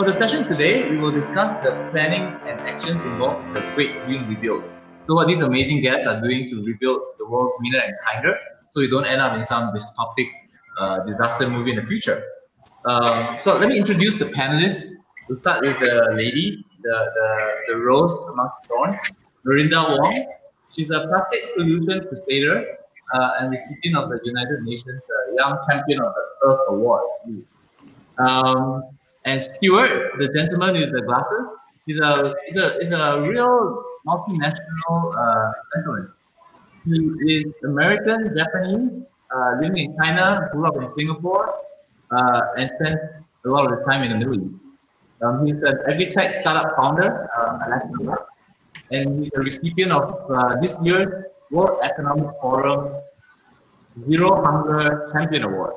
For the session today, we will discuss the planning and actions involved in the Great Green Rebuild. So what these amazing guests are doing to rebuild the world greener and kinder, so we don't end up in some dystopic disaster movie in the future. So let me introduce the panelists. We'll start with the lady, the rose amongst thorns, Miranda Wang. She's a plastics pollution crusader and recipient of the United Nations Young Champion of the Earth Award. And Stuart, the gentleman with the glasses, he's a real multinational gentleman. He is American, Japanese, living in China, grew up in Singapore, and spends a lot of his time in the Middle East. He's an agritech startup founder, Alesca, and he's a recipient of this year's World Economic Forum Zero Hunger Champion Award.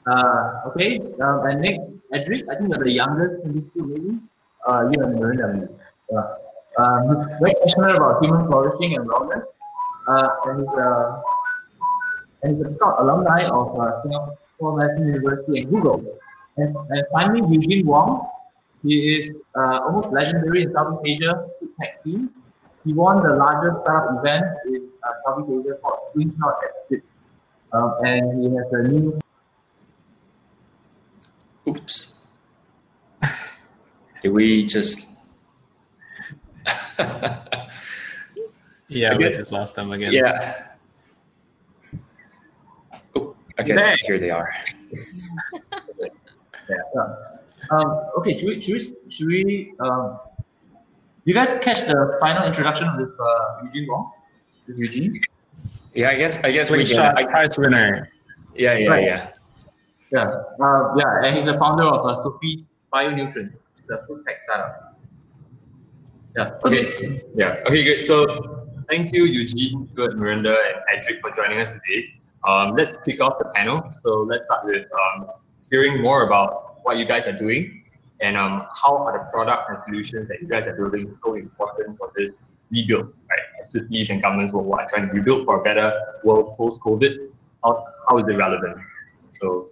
And next, Edric, I think you're the youngest in this group, maybe. You and Miranda. He's very passionate about human flourishing and wellness, and he's a top alumni of Singapore National University and Google. And finally, Eugene Wang. He is almost legendary in Southeast Asia food tech scene. He won the largest startup event in Southeast Asia called Screenshot at Six. And he has a new. Oops. Did we just? Yeah, we just lost them again. Yeah. Oh, okay, here they are. Okay, should we you guys catch the final introduction with Eugene Wang? With Eugene? Yeah, I guess we Slingshot prize winner. Yeah. And he's the founder of Sophie's Bionutrients. It's a food tech startup. Yeah. Okay. Yeah. Okay, good. So thank you, Eugene, Stuart, Miranda, and Edric for joining us today. Let's kick off the panel. So let's start with hearing more about what you guys are doing and how are the products and solutions that you guys are building so important for this rebuild, right? Cities and governments worldwide trying to rebuild for a better world post-COVID. How is it relevant? So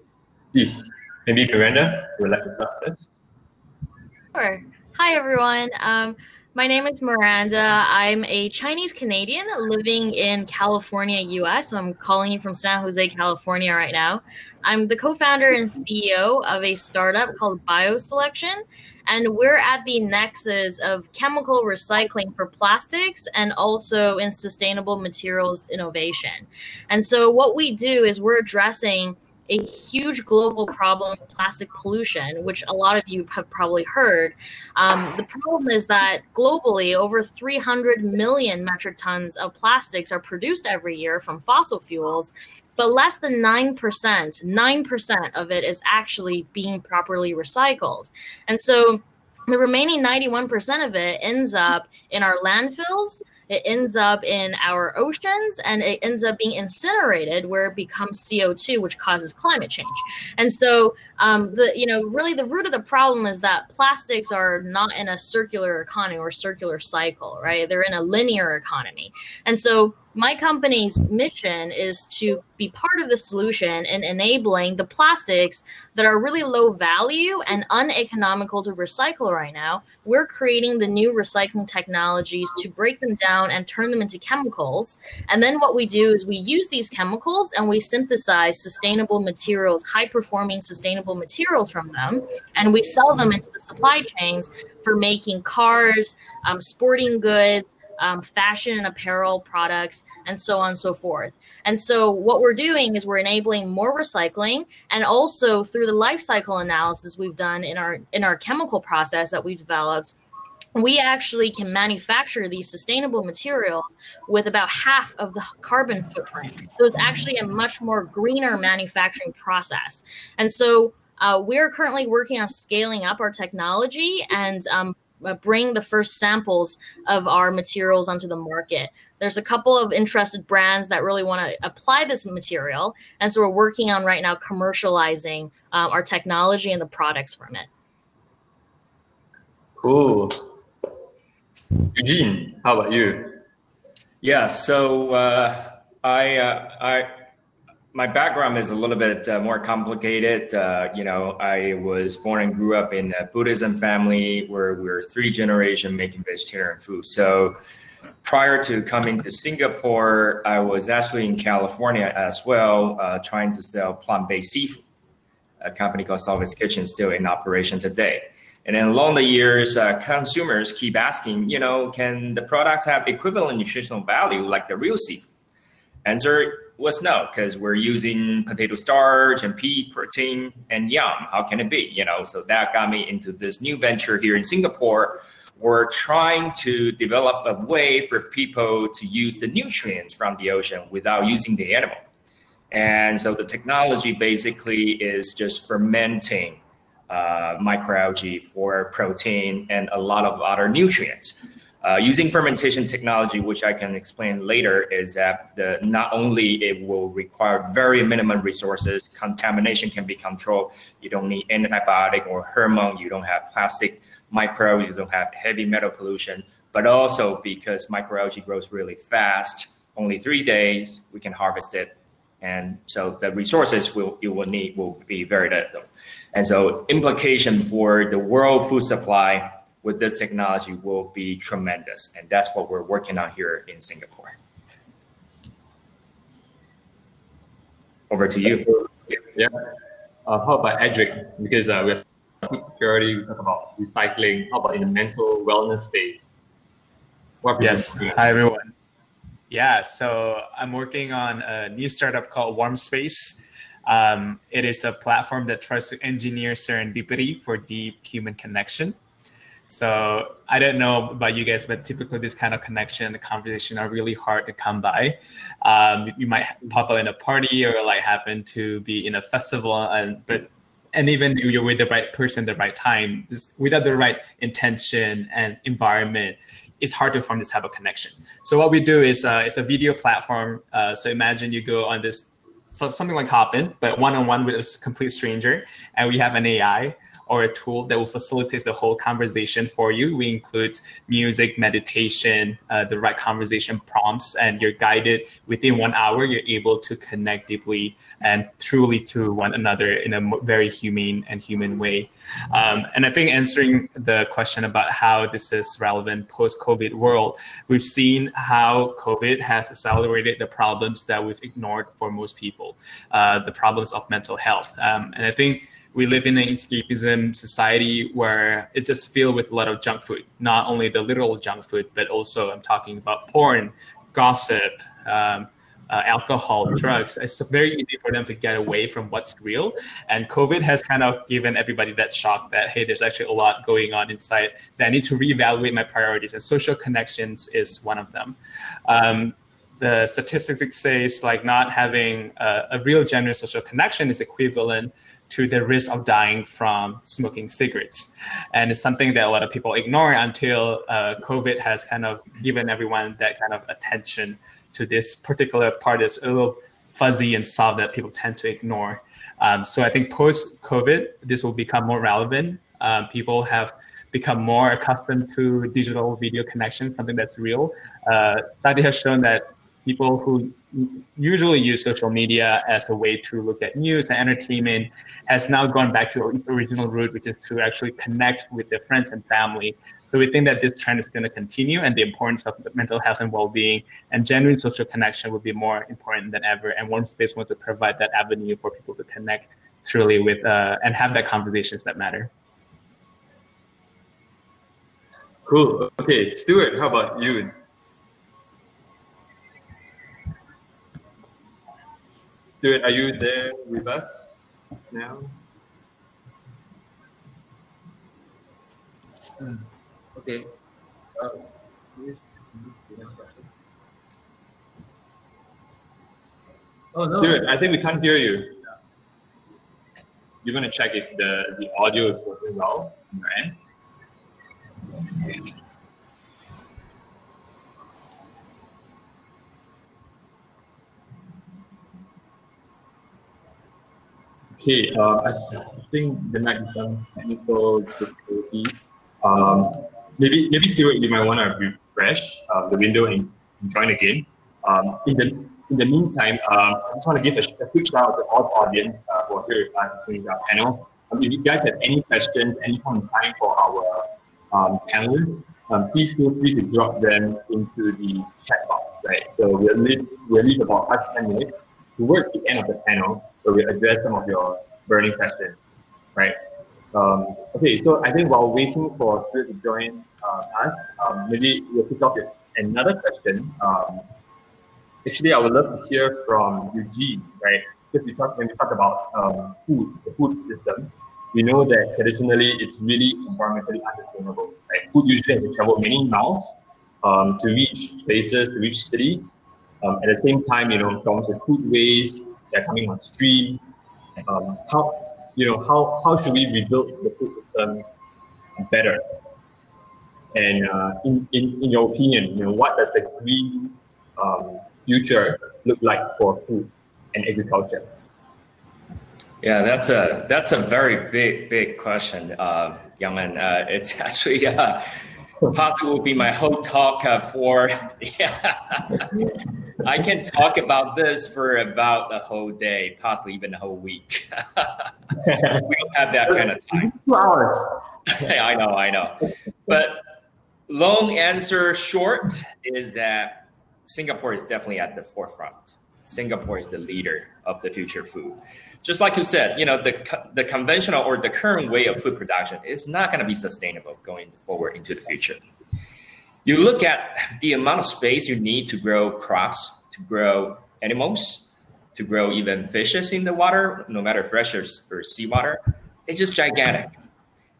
please, maybe Miranda, you would like to start first? Sure. Hi, everyone. My name is Miranda. I'm a Chinese Canadian living in California, US. I'm calling you from San Jose, California right now. I'm the co-founder and CEO of a startup called Biocellection, and we're at the nexus of chemical recycling for plastics and also in sustainable materials innovation. And so what we do is we're addressing a huge global problem of plastic pollution, which a lot of you have probably heard. The problem is that globally, over 300 million metric tons of plastics are produced every year from fossil fuels, but less than 9% of it is actually being properly recycled. And so the remaining 91% of it ends up in our landfills, it ends up in our oceans, and it ends up being incinerated where it becomes CO2, which causes climate change. And so really the root of the problem is that plastics are not in a circular economy or circular cycle, right? They're in a linear economy. And so my company's mission is to be part of the solution in enabling the plastics that are really low value and uneconomical to recycle right now. We're creating the new recycling technologies to break them down and turn them into chemicals. And then what we do is we use these chemicals and we synthesize sustainable materials, high-performing sustainable materials from them, and we sell them into the supply chains for making cars, sporting goods, fashion and apparel products, and so on and so forth. And so what we're doing is we're enabling more recycling, and also through the life cycle analysis we've done in our chemical process that we've developed, we actually can manufacture these sustainable materials with about half of the carbon footprint. So it's actually a much more greener manufacturing process. And so we're currently working on scaling up our technology and bring the first samples of our materials onto the market. There's a couple of interested brands that really want to apply this material. And so we're working on right now commercializing our technology and the products from it. Cool. Eugene, how about you? Yeah, so my background is a little bit more complicated. I was born and grew up in a Buddhism family where we're 3 generations making vegetarian food. So prior to coming to Singapore, I was actually in California as well, trying to sell plant-based seafood. A company called Sophie's Kitchen is still in operation today. And then along the years, consumers keep asking, can the products have equivalent nutritional value like the real seafood? Answer was no, because we're using potato starch and pea protein and yum. How can it be? So that got me into this new venture here in Singapore. We're trying to develop a way for people to use the nutrients from the ocean without using the animal. And so the technology basically is just fermenting microalgae for protein and a lot of other nutrients. Using fermentation technology, which I can explain later, is that not only it will require very minimum resources, contamination can be controlled. You don't need antibiotic or hormone. You don't have plastic microalgae. You don't have heavy metal pollution. But also because microalgae grows really fast, only 3 days, we can harvest it. And so the resources you will need will be very little. And so implication for the world food supply with this technology will be tremendous. And that's what we're working on here in Singapore. Over to you. Yeah. How about Edric? Because we have food security, we talk about recycling. How about in the mental wellness space? Yes. Hi, everyone. Yeah, so I'm working on a new startup called warmspace. It is a platform that tries to engineer serendipity for deep human connection. So I don't know about you guys, but typically this kind of connection, the conversation are really hard to come by. You might pop up in a party or like happen to be in a festival, and even if you're with the right person, the right time, without the right intention and environment, it's hard to form this type of connection. So what we do is it's a video platform. So imagine you go on this, something like Hopin, but one-on-one with a complete stranger, and we have an AI or a tool that will facilitate the whole conversation for you. We include music, meditation, the right conversation prompts, and you're guided within 1 hour. You're able to connect deeply and truly to one another in a very human way. And I think answering the question about how this is relevant post-COVID world, we've seen how COVID has accelerated the problems that we've ignored for most people, the problems of mental health. And I think we live in an escapism society where it's just filled with a lot of junk food, not only the literal junk food, but also I'm talking about porn, gossip, alcohol, drugs. It's very easy for them to get away from what's real. And COVID has kind of given everybody that shock that, hey, there's actually a lot going on inside that I need to reevaluate my priorities. And social connections is one of them. The statistics says like not having a real genuine social connection is equivalent to the risk of dying from smoking cigarettes. And it's something that a lot of people ignore until COVID has kind of given everyone that kind of attention to this particular part that's a little fuzzy and soft that people tend to ignore. So I think post-COVID, this will become more relevant. People have become more accustomed to digital video connections, something that's real. Study has shown that people who usually use social media as a way to look at news and entertainment has now gone back to its original root, which is to actually connect with their friends and family. So we think that this trend is going to continue, and the importance of mental health and well-being and genuine social connection will be more important than ever. And warmspace wants to provide that avenue for people to connect truly with and have that conversations that matter. Cool. Okay, Stuart, how about you? Stuart, are you there with us now? Okay. Oh no. Stuart, I think we can't hear you. You're going to check if the audio is working well on your end. Okay, I think there might be some technical difficulties. Maybe Stuart, you might want to refresh the window and join again. in the meantime, I just want to give a quick shout out to all the audience who are here with us in our panel. If you guys have any questions, any point in time for our panelists, please feel free to drop them into the chat box, right? So we'll leave about 5 to 10 minutes towards the end of the panel where we'll address some of your burning questions, right? Okay, so I think while waiting for Stuart to join us, maybe we'll pick up with another question. Actually, I would love to hear from Eugene, right? Because when we talk about food, the food system, we know that traditionally it's really environmentally unsustainable. Right? Food usually has to travel many miles to reach places, to reach cities. At the same time, problems with food waste that are coming on stream. How should we rebuild the food system better? And in your opinion, what does the green future look like for food and agriculture? Yeah, that's a very big question, Youngman. It's actually possibly will be my whole talk for. I can talk about this for about a whole day, possibly even a whole week. We don't have that kind of time. 2 hours. I know. But long answer short is that Singapore is definitely at the forefront. Singapore is the leader of the future food. Just like you said, the conventional or the current way of food production is not going to be sustainable going forward into the future. You look at the amount of space you need to grow crops, to grow animals, to grow even fishes in the water, no matter fresh or seawater, it's just gigantic.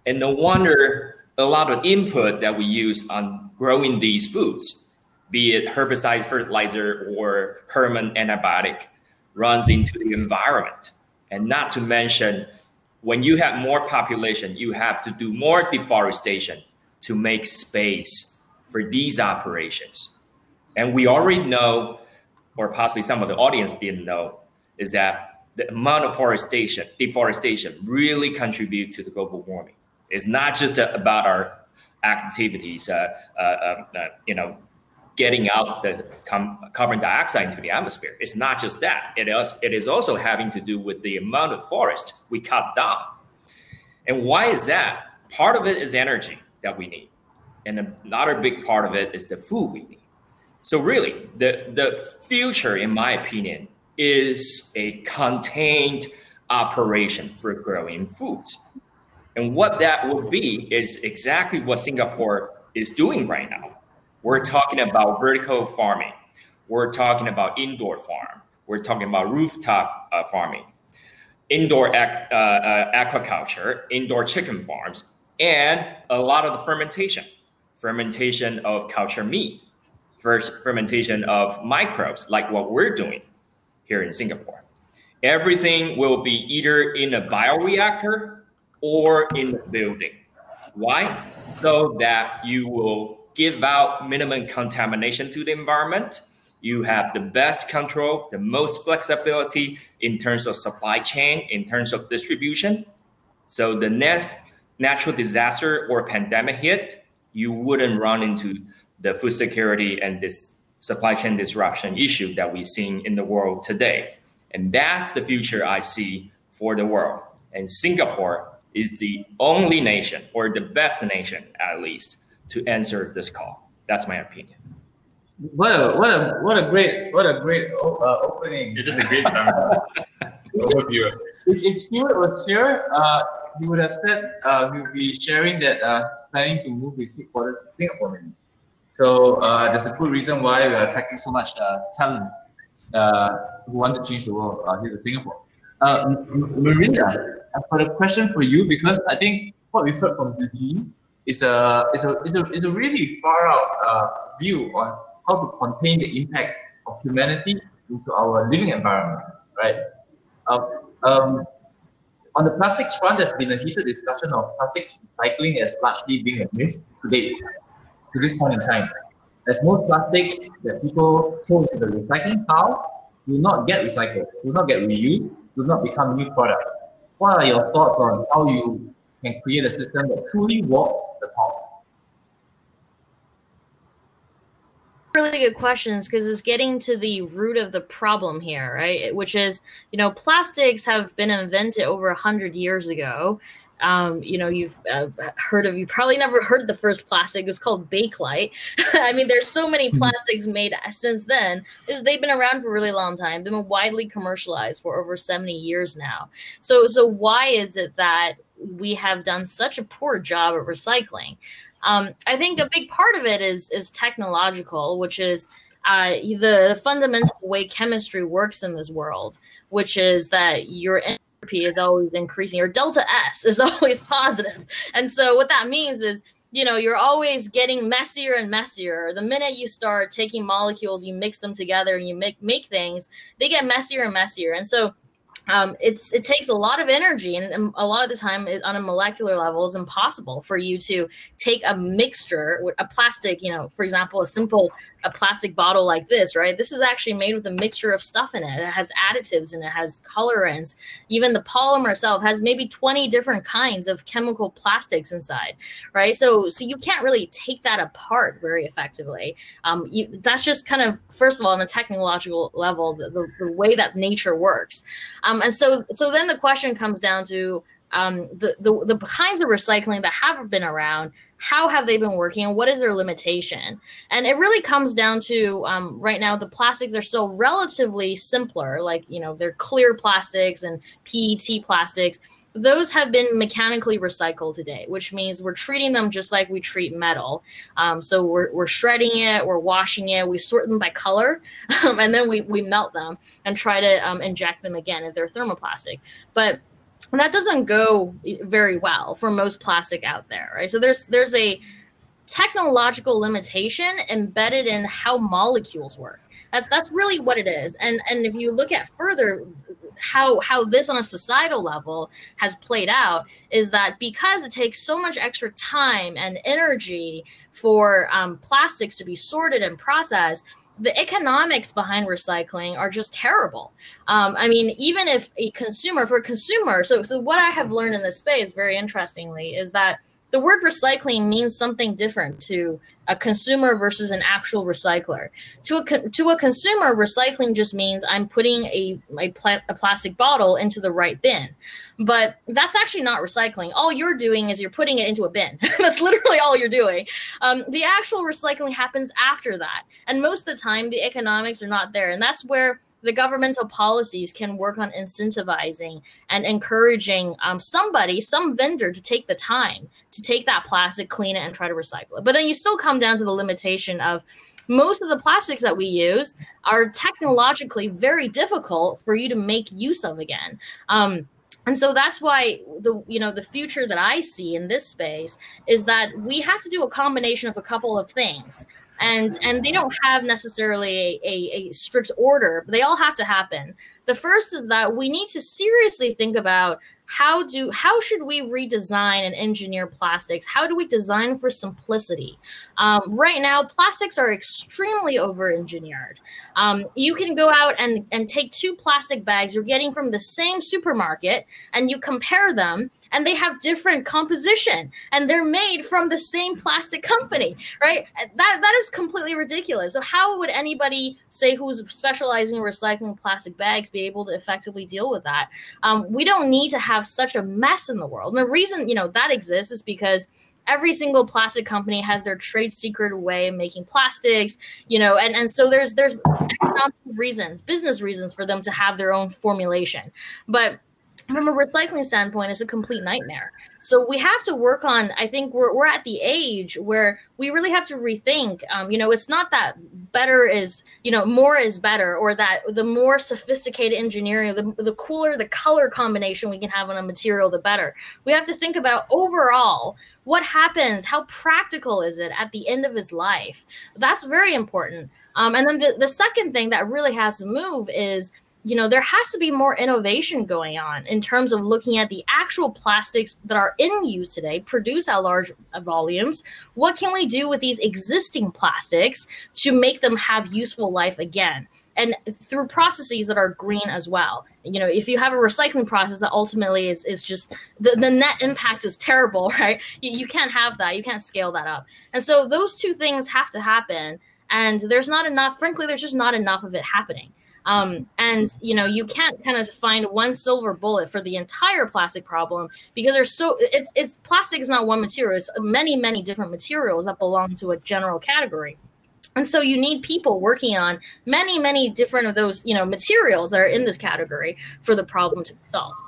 And no wonder a lot of input that we use on growing these foods, be it herbicide, fertilizer, or permanent antibiotic, runs into the environment. And not to mention, when you have more population, you have to do more deforestation to make space for these operations. And we already know, or possibly some of the audience didn't know, is that the amount of deforestation really contribute to the global warming. It's not just about our activities, getting out the carbon dioxide into the atmosphere. It's not just that. It is also having to do with the amount of forest we cut down. And why is that? Part of it is energy that we need. And another big part of it is the food we need. So really, the future, in my opinion, is a contained operation for growing food. And what that will be is exactly what Singapore is doing right now. We're talking about vertical farming. We're talking about indoor farm. We're talking about rooftop farming, indoor aquaculture, indoor chicken farms, and a lot of the fermentation of culture meat, fermentation of microbes, like what we're doing here in Singapore. Everything will be either in a bioreactor or in the building. Why? So that you will give out minimum contamination to the environment. You have the best control, the most flexibility in terms of supply chain, in terms of distribution. So the next natural disaster or pandemic hit, you wouldn't run into the food security and this supply chain disruption issue that we're seeing in the world today. And that's the future I see for the world. And Singapore is the only nation, or the best nation at least, to answer this call. That's my opinion. What a great opening. It is a great summary. Overview. If Stuart was here, he would have said he would be sharing that he's planning to move his headquarters to Singapore. So there's a good reason why we are attracting so much talent who want to change the world here to Singapore. Miranda, I've got a question for you, because I think what we've heard from Eugene is a really far out view on how to contain the impact of humanity into our living environment, right? On the plastics front, there's been a heated discussion of plastics recycling as largely being a myth to this point in time. As most plastics that people throw into the recycling pile do not get recycled, do not get reused, do not become new products. What are your thoughts on how you can create a system that truly walks the talk? really good questions, because it's getting to the root of the problem here, right? Which is, plastics have been invented over 100 years ago. You've you probably never heard of the first plastic. It was called Bakelite. I mean, there's so many plastics made since then. They've been around for a really long time. They've been widely commercialized for over 70 years now. So why is it that we have done such a poor job at recycling? I think a big part of it is technological, which is the fundamental way chemistry works in this world, which is that your entropy is always increasing, your delta S is always positive. And so what that means is, you're always getting messier and messier. The minute you start taking molecules, you mix them together, and you make things, they get messier and messier. And so it takes a lot of energy, and a lot of the time on a molecular level is impossible for you to take a mixture with a plastic, for example, a plastic bottle like this, right? This is actually made with a mixture of stuff in it. It has additives and it has colorants. Even the polymer itself has maybe 20 different kinds of chemical plastics inside, right? So you can't really take that apart very effectively. That's just kind of, first of all, on a technological level, the way that nature works. And so then the question comes down to the kinds of recycling that have been around. How have they been working, and what is their limitation? And it really comes down to right now, the plastics are still relatively simpler, like, they're clear plastics and PET plastics. Those have been mechanically recycled today, which means we're treating them just like we treat metal. So we're shredding it, we're washing it, we sort them by color, and then we melt them and try to inject them again if they're thermoplastic. But that doesn't go very well for most plastic out there, right? So there's a technological limitation embedded in how molecules work. That's really what it is. And if you look at further how this on a societal level has played out, is that because it takes so much extra time and energy for plastics to be sorted and processed, the economics behind recycling are just terrible. I mean, even if so what I have learned in this space, very interestingly, is that the word recycling means something different to a consumer versus an actual recycler. To a consumer, recycling just means I'm putting a plastic bottle into the right bin. But that's actually not recycling. All you're doing is you're putting it into a bin. That's literally all you're doing. The actual recycling happens after that. And most of the time, the economics are not there. And that's where the governmental policies can work on incentivizing and encouraging some vendor to take the time to take that plastic, clean it, and try to recycle it. But then you still come down to the limitation of most of the plastics that we use are technologically very difficult for you to make use of again. And so that's why the future that I see in this space is that we have to do a combination of a couple of things. And they don't have necessarily a strict order, but they all have to happen. The first is that we need to seriously think about how should we redesign and engineer plastics? How do we design for simplicity? Right now, plastics are extremely over-engineered. You can go out and take two plastic bags you're getting from the same supermarket, and you compare them, and they have different composition, and they're made from the same plastic company, right? That is completely ridiculous. So how would anybody, say, who's specializing in recycling plastic bags be able to effectively deal with that? We don't need to have such a mess in the world. And the reason, that exists is because every single plastic company has their trade secret way of making plastics, and so there's economic reasons, business reasons for them to have their own formulation. But from a recycling standpoint, it's a complete nightmare. So we have to work on, I think we're at the age where we really have to rethink, it's not that better is, more is better, or that the more sophisticated engineering, the cooler the color combination we can have on a material, the better. We have to think about overall, what happens, how practical is it at the end of its life? That's very important. And then the second thing that really has to move is, there has to be more innovation going on in terms of looking at the actual plastics that are in use today, produced at large volumes. What can we do with these existing plastics to make them have useful life again? And through processes that are green as well. If you have a recycling process that ultimately is just, the net impact is terrible, right? You can't have that. You can't scale that up. And so those two things have to happen. and there's not enough. Frankly, there's just not enough of it happening. And you can't kind of find one silver bullet for the entire plastic problem, because it's plastic is not one material. It's many different materials that belong to a general category. And so you need people working on many different of those, materials that are in this category for the problem to be solved.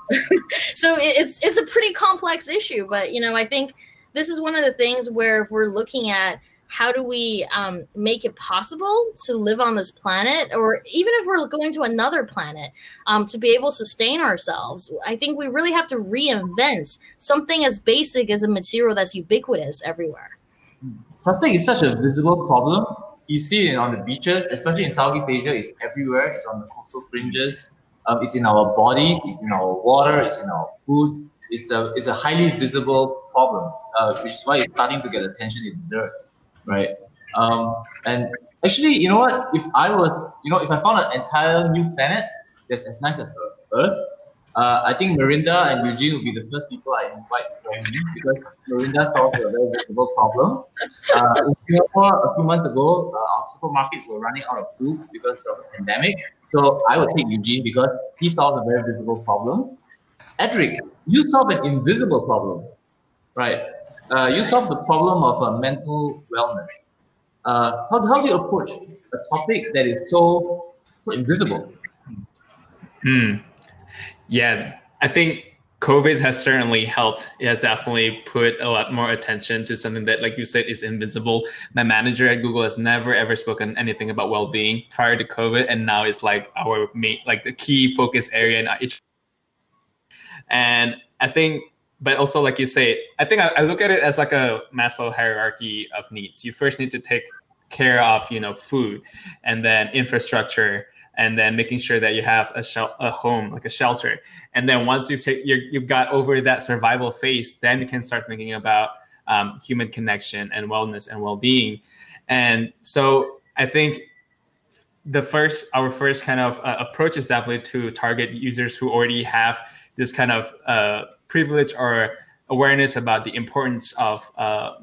So it's a pretty complex issue, but, I think this is one of the things where if we're looking at how do we make it possible to live on this planet, or even if we're going to another planet, to be able to sustain ourselves, I think we really have to reinvent something as basic as a material that's ubiquitous everywhere. Plastic is such a visible problem. You see it on the beaches, especially in Southeast Asia. It's everywhere. It's on the coastal fringes. It's in our bodies. It's in our water. It's in our food. It's a highly visible problem, which is why it's starting to get attention it deserves, right? And actually, you know what? If I found an entire new planet that's as nice as Earth, I think Miranda and Eugene will be the first people I invite to join me, because Miranda solved a very visible problem. In Singapore, a few months ago, our supermarkets were running out of food because of the pandemic. So I would take Eugene because he solves a very visible problem. Edric, you solve an invisible problem, right? You solve the problem of mental wellness. How do you approach a topic that is so invisible? Yeah, I think COVID has certainly helped. It has definitely put a lot more attention to something that, like you said, is invisible. My manager at Google has never ever spoken anything about well-being prior to COVID, and now it's like our main, like the key focus area in each. And I think, but also like you say, I think I look at it as like a Maslow hierarchy of needs. You first need to take care of, food, and then infrastructure, and then making sure that you have a home, like a shelter. And then once you've got over that survival phase, then you can start thinking about human connection and wellness and well-being. And so I think our first kind of approach is definitely to target users who already have this kind of privilege or awareness about the importance of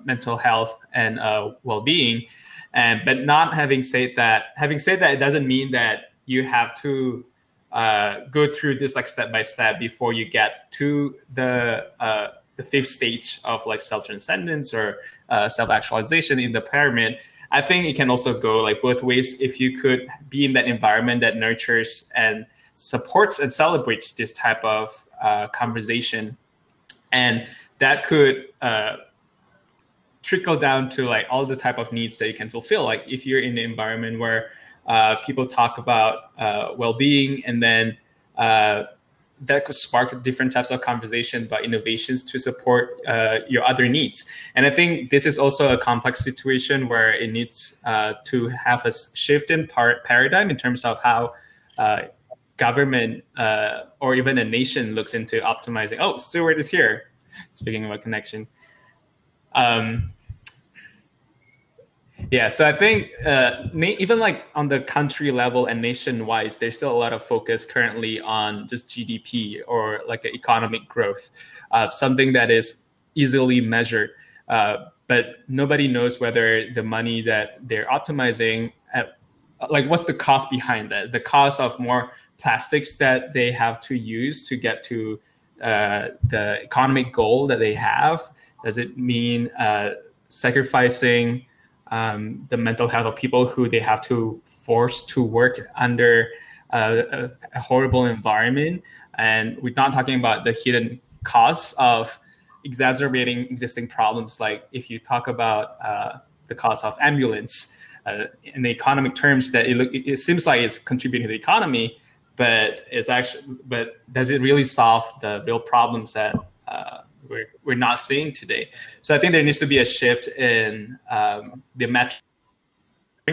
mental health and well-being. But not having said that, it doesn't mean that you have to go through this like step by step before you get to the fifth stage of like self-transcendence or self-actualization in the pyramid. I think it can also go like both ways. If you could be in that environment that nurtures and supports and celebrates this type of conversation, and that could trickle down to like all the type of needs that you can fulfill. Like if you're in an environment where people talk about well-being, and then that could spark different types of conversation about innovations to support your other needs. And I think this is also a complex situation where it needs to have a shift in paradigm in terms of how government or even a nation looks into optimizing. Oh, Stuart is here. Speaking of a connection. Yeah, so I think even like on the country level and nationwide, there's still a lot of focus currently on just GDP or like economic growth, something that is easily measured. But nobody knows whether the money that they're optimizing, like what's the cost behind that? The cost of more plastics that they have to use to get to the economic goal that they have? Does it mean sacrificing the mental health of people who they have to force to work under a horrible environment? And we're not talking about the hidden costs of exacerbating existing problems. Like if you talk about the cost of ambulance in the economic terms, that it seems like it's contributing to the economy, but does it really solve the real problems that we're not seeing today? So I think there needs to be a shift in the metric.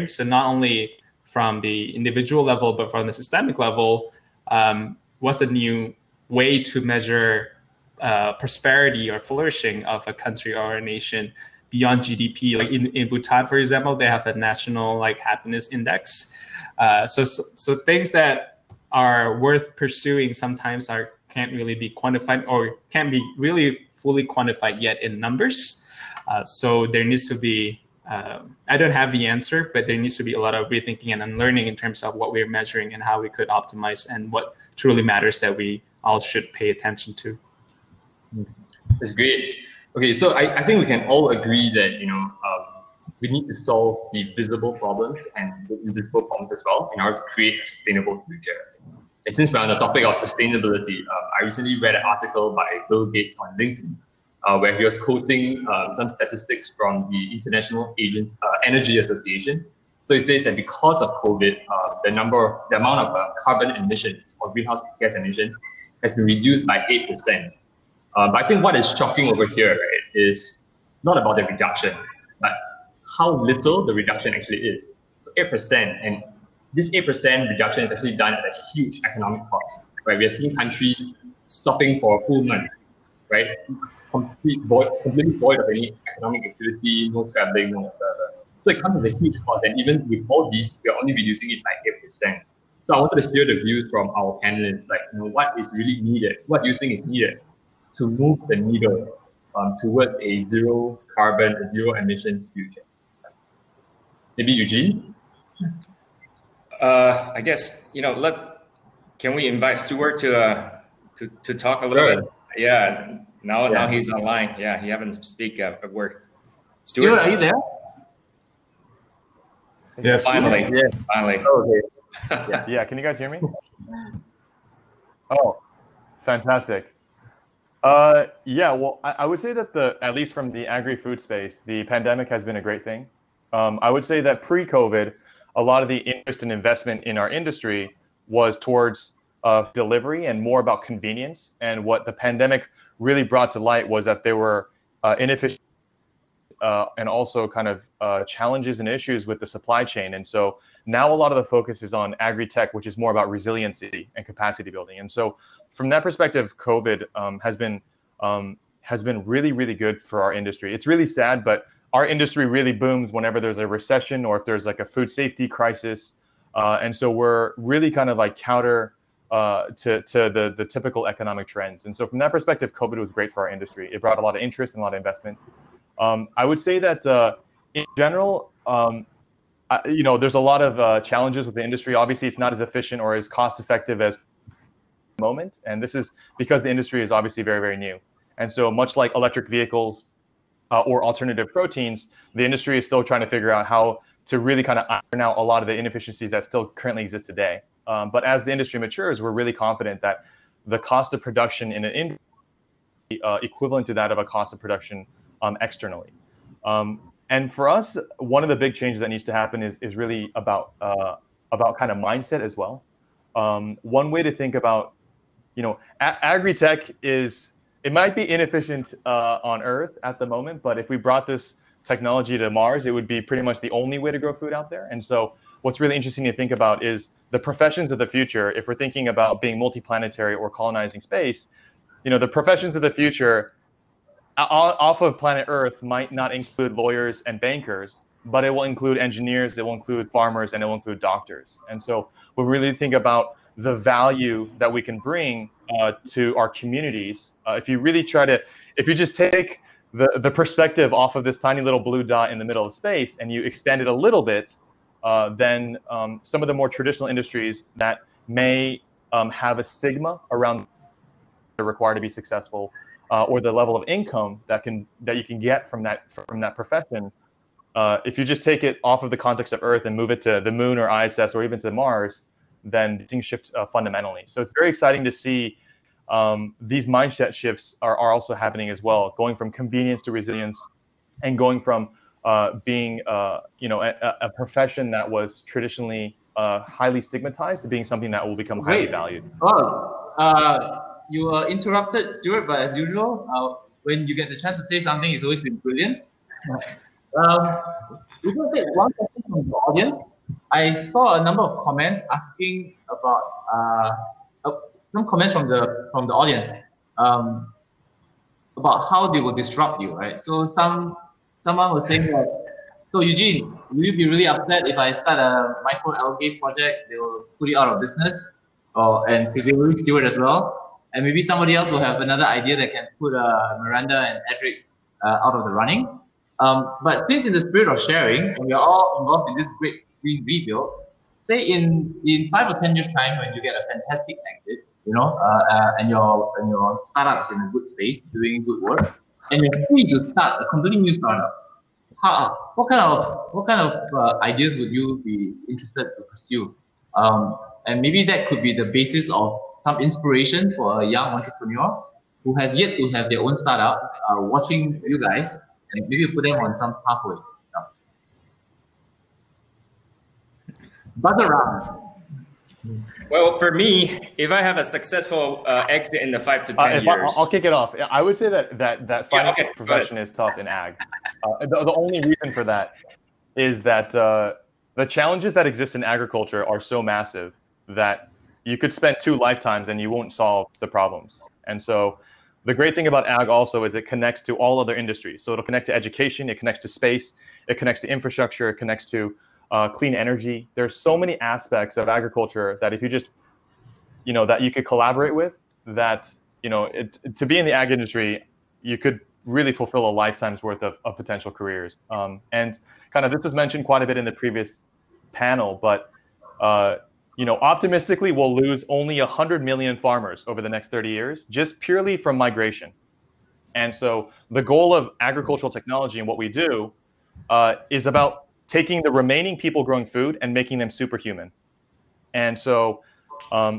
So not only from the individual level, but from the systemic level, what's a new way to measure prosperity or flourishing of a country or a nation beyond GDP? Like in Bhutan, for example, they have a national like happiness index. So things that are worth pursuing sometimes can't really be quantified or can't be really fully quantified yet in numbers. So there needs to be I don't have the answer, but there needs to be a lot of rethinking and unlearning in terms of what we're measuring and how we could optimize and what truly matters that we all should pay attention to. That's great. Okay, so I think we can all agree that we need to solve the visible problems and the invisible problems as well in order to create a sustainable future. And since we're on the topic of sustainability, I recently read an article by Bill Gates on LinkedIn, where he was quoting some statistics from the International Energy Association. So he says that because of COVID, the amount of carbon emissions or greenhouse gas emissions has been reduced by 8%. But I think what is shocking over here, right, is not about the reduction, but how little the reduction actually is. So 8%, and this 8% reduction is actually done at a huge economic cost, right? We are seeing countries stopping for a full month, right? Completely void of any economic activity, no traveling, no whatsoever. So it comes with a huge cost, and even with all these, we are only reducing it by 8%. So I wanted to hear the views from our panelists, like, what is really needed? What do you think is needed to move the needle towards a zero carbon, a zero emissions future? Maybe Eugene? I guess, can we invite Stuart to talk a little bit? Yeah, now he's online. Yeah, he haven't speak a word. Stuart, are you there? Yes. Finally. Yeah. Finally. Oh, okay. Yeah, can you guys hear me? Oh, fantastic. Yeah, well, I would say that at least from the agri-food space, the pandemic has been a great thing. I would say that pre-COVID, a lot of the interest and investment in our industry was towards delivery and more about convenience. And what the pandemic really brought to light was that there were inefficient and also kind of challenges and issues with the supply chain. And so now a lot of the focus is on agritech, which is more about resiliency and capacity building. And so from that perspective, COVID has been really, really good for our industry. It's really sad, but our industry really booms whenever there's a recession or if there's like a food safety crisis. And so we're really kind of like counter to the typical economic trends. And so from that perspective, COVID was great for our industry. It brought a lot of interest and a lot of investment. I would say that in general, there's a lot of challenges with the industry. Obviously, it's not as efficient or as cost effective as the moment. And this is because the industry is obviously very, very new. And so much like electric vehicles or alternative proteins, the industry is still trying to figure out how to really kind of iron out a lot of the inefficiencies that still currently exist today. But as the industry matures, we're really confident that the cost of production in an industry equivalent to that of a cost of production externally. And for us, one of the big changes that needs to happen is really about kind of mindset as well. One way to think about, agritech it might be inefficient on Earth at the moment, but if we brought this technology to Mars, it would be pretty much the only way to grow food out there. And so what's really interesting to think about is the professions of the future. If we're thinking about being multiplanetary or colonizing space, the professions of the future off of planet Earth might not include lawyers and bankers, but it will include engineers, it will include farmers, and it will include doctors. And so we really think about the value that we can bring to our communities. If you just take the perspective off of this tiny little blue dot in the middle of space and you expand it a little bit, then some of the more traditional industries that may have a stigma around they're required to be successful, or the level of income that you can get from that profession. If you just take it off of the context of Earth and move it to the moon or ISS or even to Mars, then things shift fundamentally. So it's very exciting to see these mindset shifts are also happening as well, going from convenience to resilience, and going from being a profession that was traditionally highly stigmatized to being something that will become highly valued. You were interrupted, Stuart, but as usual, when you get the chance to say something, it's always been brilliant. We're going to take one question from the audience. I saw a number of comments asking about some comments from the audience about how they will disrupt you, right? So someone was saying that, so Eugene, will you be really upset if I start a microalgae project? They will put you out of business, and presumably Stuart as well. And maybe somebody else will have another idea that can put Miranda and Edric out of the running. But since in the spirit of sharing, and we are all involved in this great green rebuild, say in 5 or 10 years time, when you get a fantastic exit, and your startup is in a good space, doing good work, and you're free to start a completely new startup. What kind of ideas would you be interested to pursue? And maybe that could be the basis of some inspiration for a young entrepreneur who has yet to have their own startup, watching you guys, and maybe put them on some pathway. Buzz around. Well, for me, if I have a successful exit in the 5 to 10 years, I'll kick it off. I would say that finding a profession is tough in ag. The only reason for that is that the challenges that exist in agriculture are so massive that you could spend 2 lifetimes and you won't solve the problems. And so the great thing about ag also is it connects to all other industries. So it'll connect to education, it connects to space, it connects to infrastructure, it connects to clean energy. There's so many aspects of agriculture that if you just, that you could collaborate with, that, to be in the ag industry, you could really fulfill a lifetime's worth of potential careers. And kind of this was mentioned quite a bit in the previous panel, but, optimistically, we'll lose only 100 million farmers over the next 30 years, just purely from migration. And so the goal of agricultural technology and what we do is about taking the remaining people growing food and making them superhuman. And so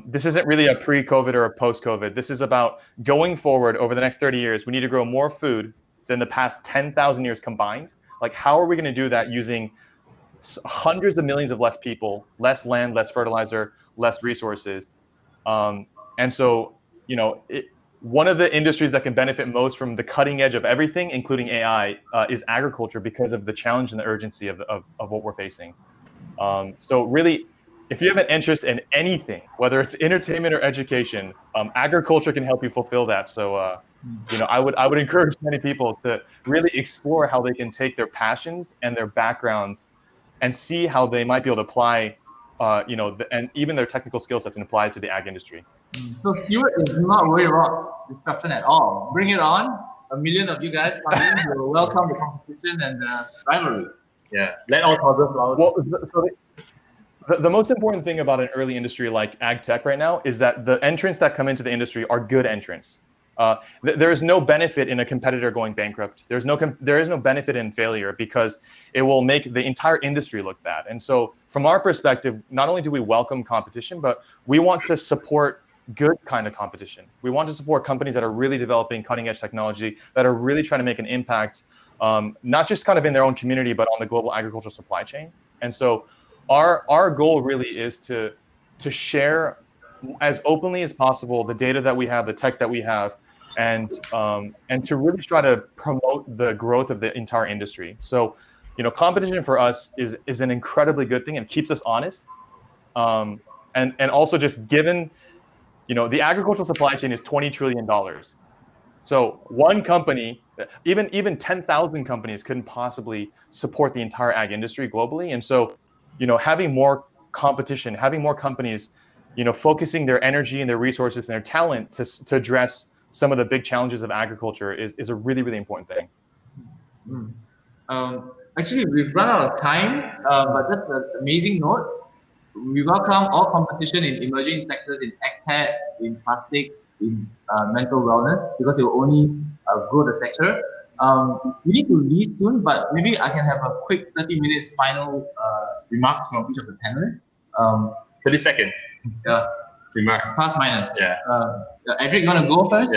this isn't really a pre-COVID or a post-COVID. This is about going forward over the next 30 years. We need to grow more food than the past 10,000 years combined. Like, how are we going to do that using hundreds of millions of less people, less land, less fertilizer, less resources? And so, one of the industries that can benefit most from the cutting edge of everything, including AI, is agriculture, because of the challenge and the urgency of what we're facing. So really, if you have an interest in anything, whether it's entertainment or education, agriculture can help you fulfill that. So, I would encourage many people to really explore how they can take their passions and their backgrounds and see how they might be able to apply, and even their technical skill sets and apply it to the ag industry. So Stuart is not worried about disruption at all. Bring it on. 1 million of you guys come in. We'll welcome the competition and the rivalry. Yeah, let all cause of flowers. Well, so the most important thing about an early industry like ag tech right now is that the entrants that come into the industry are good entrants. There is no benefit in a competitor going bankrupt. There is no benefit in failure, because it will make the entire industry look bad. And so from our perspective, not only do we welcome competition, but we want to support good kind of competition. We want to support companies that are really developing cutting edge technology, that are really trying to make an impact, not just kind of in their own community, but on the global agricultural supply chain. And so our goal really is to share as openly as possible the data that we have, the tech that we have, and to really try to promote the growth of the entire industry. So, competition for us is an incredibly good thing and keeps us honest. And also just given, the agricultural supply chain is $20 trillion. So one company, even 10,000 companies couldn't possibly support the entire ag industry globally. And so, having more competition, having more companies, focusing their energy and their resources and their talent to address some of the big challenges of agriculture is a really, really important thing. Actually, we've run out of time, but that's an amazing note. We welcome all competition in emerging sectors, in agtech, in plastics, in mental wellness, because it will only grow the sector. We need to leave soon, but maybe I can have a quick 30 minutes final remarks from each of the panelists. 30 seconds. Yeah. Remark. Plus minus. Yeah. Edric, you want to go first?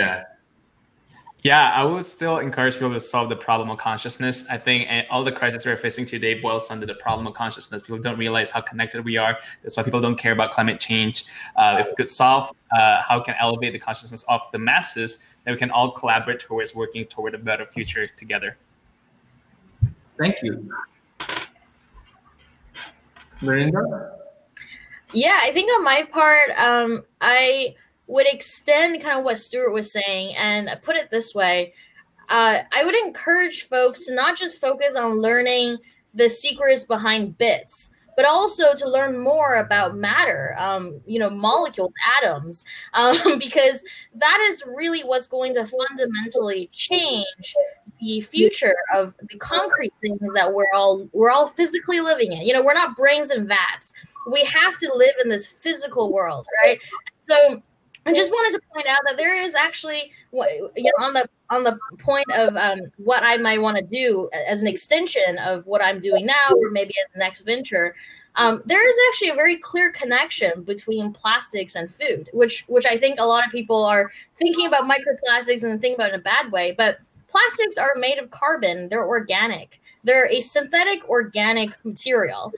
Yeah, I would still encourage people to solve the problem of consciousness. I think all the crises we're facing today boils under the problem of consciousness. People don't realize how connected we are. That's why people don't care about climate change. If we could solve how we can elevate the consciousness of the masses, then we can all collaborate towards working toward a better future together. Thank you. Miranda? Yeah, I think on my part, I would extend kind of what Stuart was saying and put it this way. I would encourage folks to not just focus on learning the secrets behind bits, but also to learn more about matter, molecules, atoms, because that is really what's going to fundamentally change the future of the concrete things that we're all physically living in. We're not brains in vats. We have to live in this physical world, right? So I just wanted to point out that there is actually, on the point of what I might want to do as an extension of what I'm doing now, or maybe as the next venture, there is actually a very clear connection between plastics and food, which I think a lot of people are thinking about microplastics and think about it in a bad way. But plastics are made of carbon. They're organic. They're a synthetic organic material,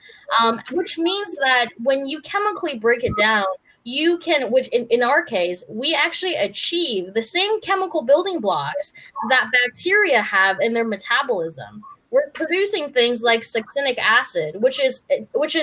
which means that when you chemically break it down, you can, which in our case, we actually achieve the same chemical building blocks that bacteria have in their metabolism. We're producing things like succinic acid, which is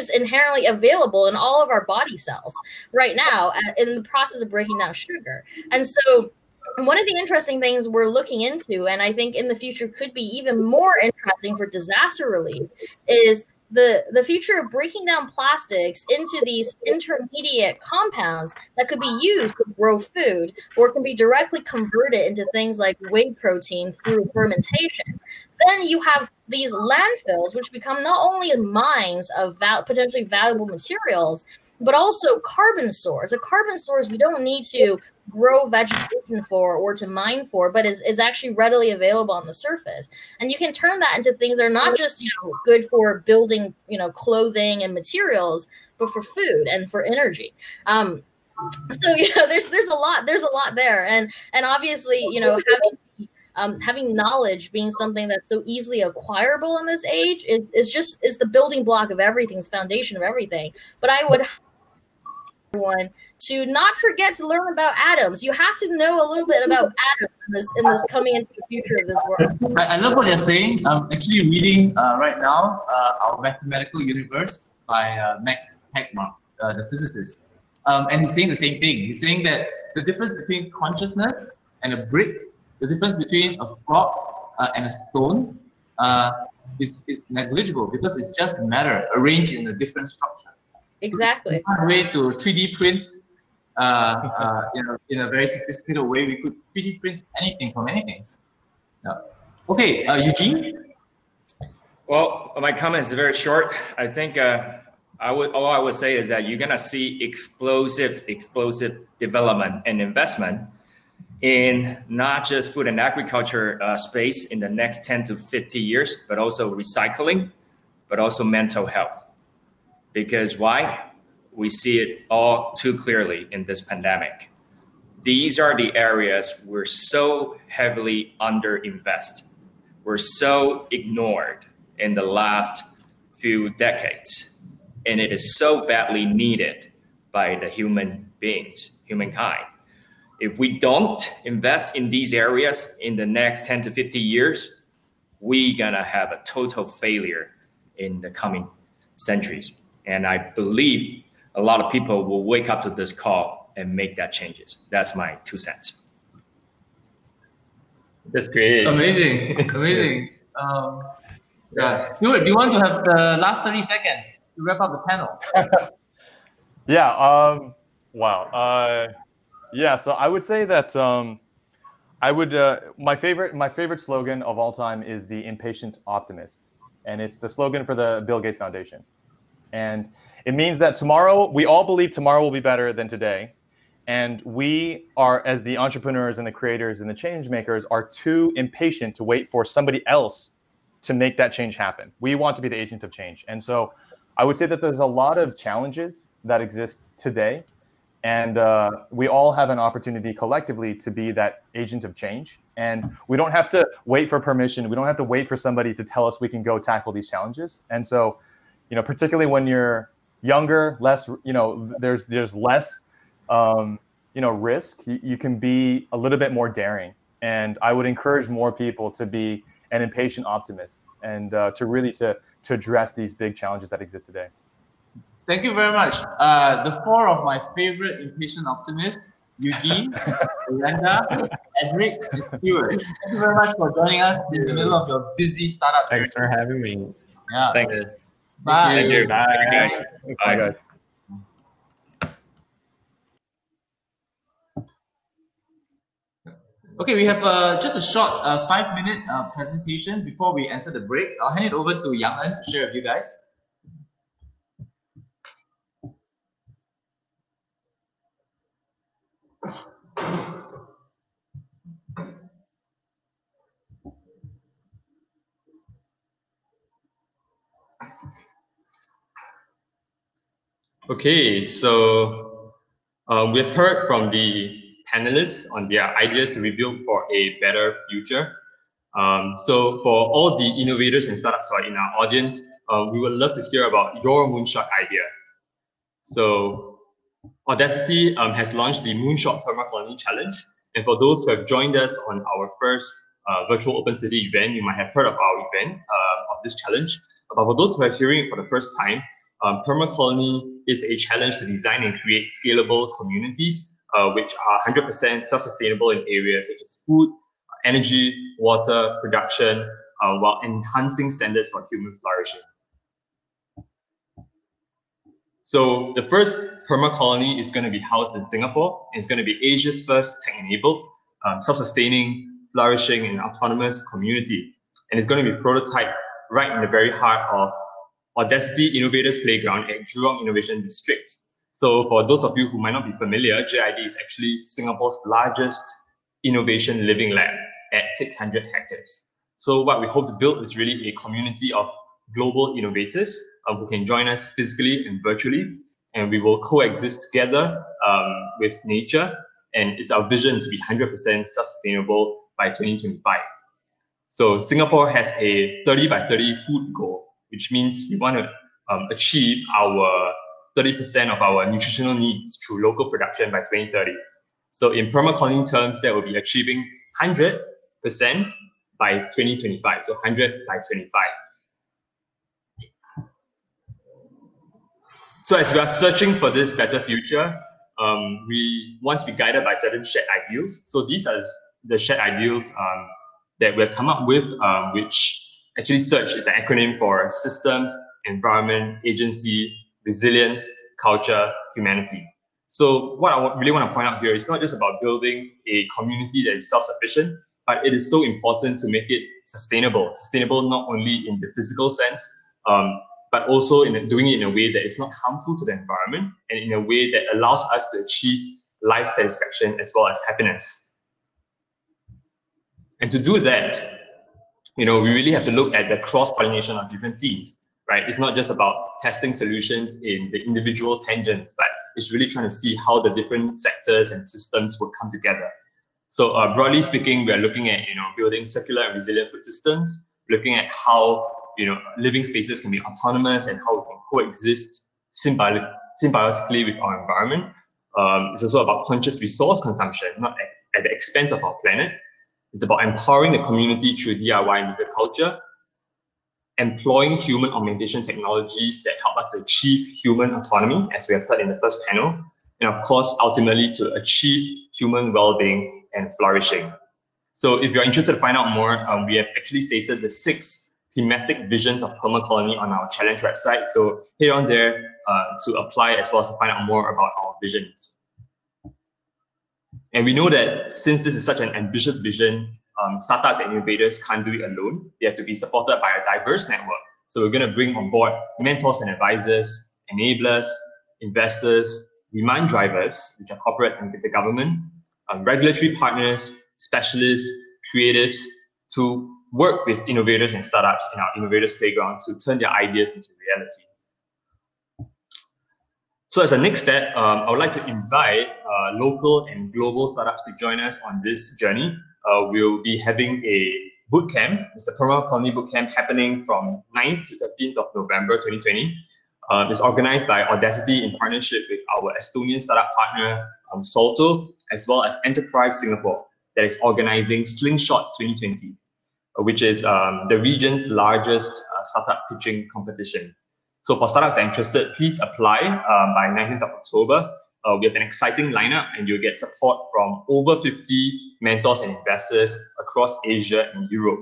inherently available in all of our body cells right now in the process of breaking down sugar. And so one of the interesting things we're looking into, and I think in the future could be even more interesting for disaster relief, is the future of breaking down plastics into these intermediate compounds that could be used to grow food, or can be directly converted into things like whey protein through fermentation. Then you have these landfills, which become not only mines of potentially valuable materials, but also carbon source. A carbon source you don't need to grow vegetation for or to mine for, but is actually readily available on the surface. And you can turn that into things that are not just good for building clothing and materials, but for food and for energy. So there's a lot there, and obviously having knowledge being something that's so easily acquirable in this age is the building block of everything's foundation of everything. But I would everyone to not forget to learn about atoms. You have to know a little bit about atoms in this coming into the future of this world. I love what you're saying. I'm actually reading right now Our Mathematical Universe by Max Tegmark, the physicist. And he's saying the same thing. He's saying that the difference between consciousness and a brick, the difference between a frog and a stone is negligible, because it's just matter arranged in a different structure. Exactly. So, one way to 3D print, in a very sophisticated way, we could 3D print anything from anything. Yeah. Okay, Eugene. Well, my comment is very short. I think all I would say is that you're gonna see explosive development and investment in not just food and agriculture space in the next 10 to 50 years, but also recycling, but also mental health. Because why? We see it all too clearly in this pandemic. These are the areas we're so heavily underinvested. We're so ignored in the last few decades. And it is so badly needed by the humankind. If we don't invest in these areas in the next 10 to 50 years, we're gonna have a total failure in the coming centuries. And I believe a lot of people will wake up to this call and make that changes. That's my 2 cents. That's great. Amazing, amazing. Stuart, do you want to have the last 30 seconds to wrap up the panel? Yeah. Wow. Yeah. So I would say that my favorite slogan of all time is the impatient optimist, and it's the slogan for the Bill Gates Foundation. And it means that we all believe tomorrow will be better than today. And we are, as the entrepreneurs and the creators and the change makers, are too impatient to wait for somebody else to make that change happen. We want to be the agent of change. And so I would say that there's a lot of challenges that exist today. And we all have an opportunity collectively to be that agent of change. And we don't have to wait for permission. We don't have to wait for somebody to tell us we can go tackle these challenges. And so, particularly when you're younger, less, there's less, risk. You can be a little bit more daring. And I would encourage more people to be an impatient optimist and to really to address these big challenges that exist today. Thank you very much. The 4 of my favorite impatient optimists, Eugene, Miranda, Edric, and Stuart. Thank you very much for joining us in the middle of your busy startup. Thanks for having me. Yeah. Thanks. Bye. Thank you. Bye. Thank you, guys. Bye, guys. Okay, we have just a short 5-minute presentation before we enter the break. I'll hand it over to Yang to share with you guys. Okay, so we've heard from the panelists on their ideas to rebuild for a better future. So for all the innovators and startups who are in our audience, we would love to hear about your moonshot idea. So Audacity has launched the Moonshot Permacolony Challenge. And for those who have joined us on our first virtual Open City event, you might have heard of our event of this challenge. But for those who are hearing it for the first time, permacolony is a challenge to design and create scalable communities, which are 100% self-sustainable in areas such as food, energy, water, production, while enhancing standards for human flourishing. So the first permacolony is going to be housed in Singapore, and it's going to be Asia's first tech-enabled, self-sustaining, flourishing, and autonomous community. And it's going to be prototyped right in the very heart of Audacity Innovators Playground at Jurong Innovation District. So for those of you who might not be familiar, JID is actually Singapore's largest innovation living lab at 600 hectares. So what we hope to build is really a community of global innovators who can join us physically and virtually, and we will coexist together with nature. And it's our vision to be 100% self-sustainable by 2025. So Singapore has a 30 by 30 food goal, which means we want to achieve our 30% of our nutritional needs through local production by 2030. So in permacolony terms, that will be achieving 100% by 2025. So 100 by 25. So as we are searching for this better future, we want to be guided by certain shared ideals. So these are the shared ideals that we've come up with, which actually SEARCH is an acronym for Systems, Environment, Agency, Resilience, Culture, Humanity. So what I really want to point out here is not just about building a community that is self-sufficient, but it is so important to make it sustainable. Sustainable not only in the physical sense, but also in doing it in a way that is not harmful to the environment and in a way that allows us to achieve life satisfaction as well as happiness. And to do that, we really have to look at the cross-pollination of different themes, right? It's not just about testing solutions in the individual tangents, but it's really trying to see how the different sectors and systems will come together. So broadly speaking, we are looking at building circular and resilient food systems, looking at how living spaces can be autonomous and how we can coexist symbiotically with our environment. It's also about conscious resource consumption, not at the expense of our planet. It's about empowering the community through DIY and culture, employing human augmentation technologies that help us to achieve human autonomy, as we have heard in the first panel, and of course, ultimately to achieve human well-being and flourishing. So if you're interested to find out more, we have actually stated the 6 thematic visions of permacolony on our challenge website. So head on there to apply as well as to find out more about our visions. And we know that since this is such an ambitious vision, startups and innovators can't do it alone. They have to be supported by a diverse network. So we're going to bring on board mentors and advisors, enablers, investors, demand drivers, which are corporates and the government, regulatory partners, specialists, creatives, to work with innovators and startups in our Innovators Playground to turn their ideas into reality. So as a next step, I would like to invite local and global startups to join us on this journey. We'll be having a bootcamp. It's the Permacolony Bootcamp happening from 9th to 13th of November 2020. It's organized by Audacity in partnership with our Estonian startup partner, Salto, as well as Enterprise Singapore, that is organizing Slingshot 2020, which is the region's largest startup pitching competition. So for startups that are interested, please apply by 19th of October. We have an exciting lineup and you'll get support from over 50 mentors and investors across Asia and Europe.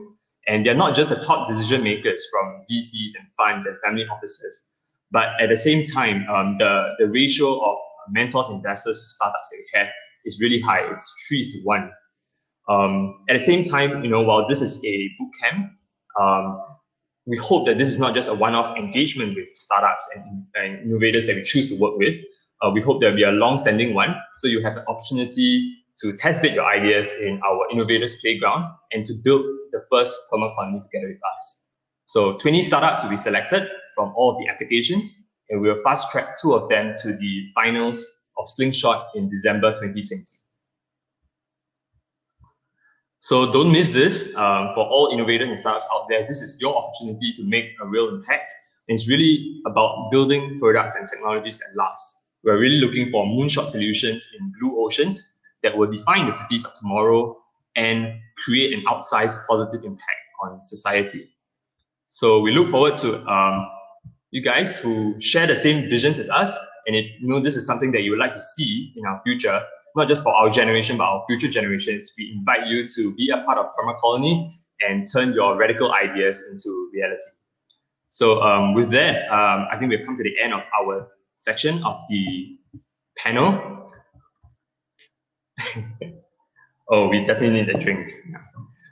And they're not just the top decision makers from VCs and funds and family offices, but at the same time, the ratio of mentors, investors to startups that we have is really high. It's 3:1. At the same time, while this is a boot camp, we hope that this is not just a one-off engagement with startups and innovators that we choose to work with. We hope there'll be a long-standing one, so you have an opportunity to test bit your ideas in our innovators playground and to build the first permacolony together with us. So 20 startups will be selected from all of the applications, and we'll fast track 2 of them to the finals of Slingshot in December 2020. So don't miss this. For all innovators and startups out there, this is your opportunity to make a real impact. And it's really about building products and technologies that last. We're really looking for moonshot solutions in blue oceans that will define the cities of tomorrow and create an outsized positive impact on society. So we look forward to you guys who share the same visions as us. And if this is something that you would like to see in our future, not just for our generation, but our future generations, we invite you to be a part of Permacolony and turn your radical ideas into reality. So with that, I think we've come to the end of our section of the panel. Oh, we definitely need a drink.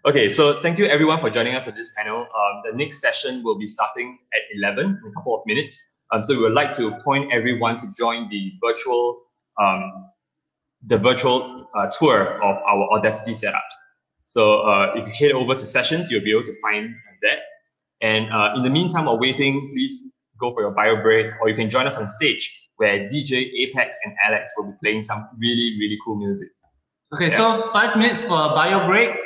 Okay, so thank you everyone for joining us on this panel. The next session will be starting at 11 in a couple of minutes. So we would like to point everyone to join the virtual tour of our Audacity setups. So if you head over to sessions, you'll be able to find that. And in the meantime, while waiting, please go for your bio break, or you can join us on stage where DJ Apex and Alex will be playing some really, really cool music. Okay, so 5 minutes for a bio break,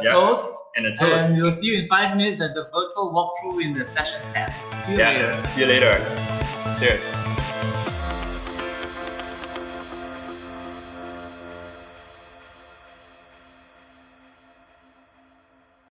toast, and a toast. And we'll see you in 5 minutes at the virtual walkthrough in the sessions tab. See you later. See you later. Cheers.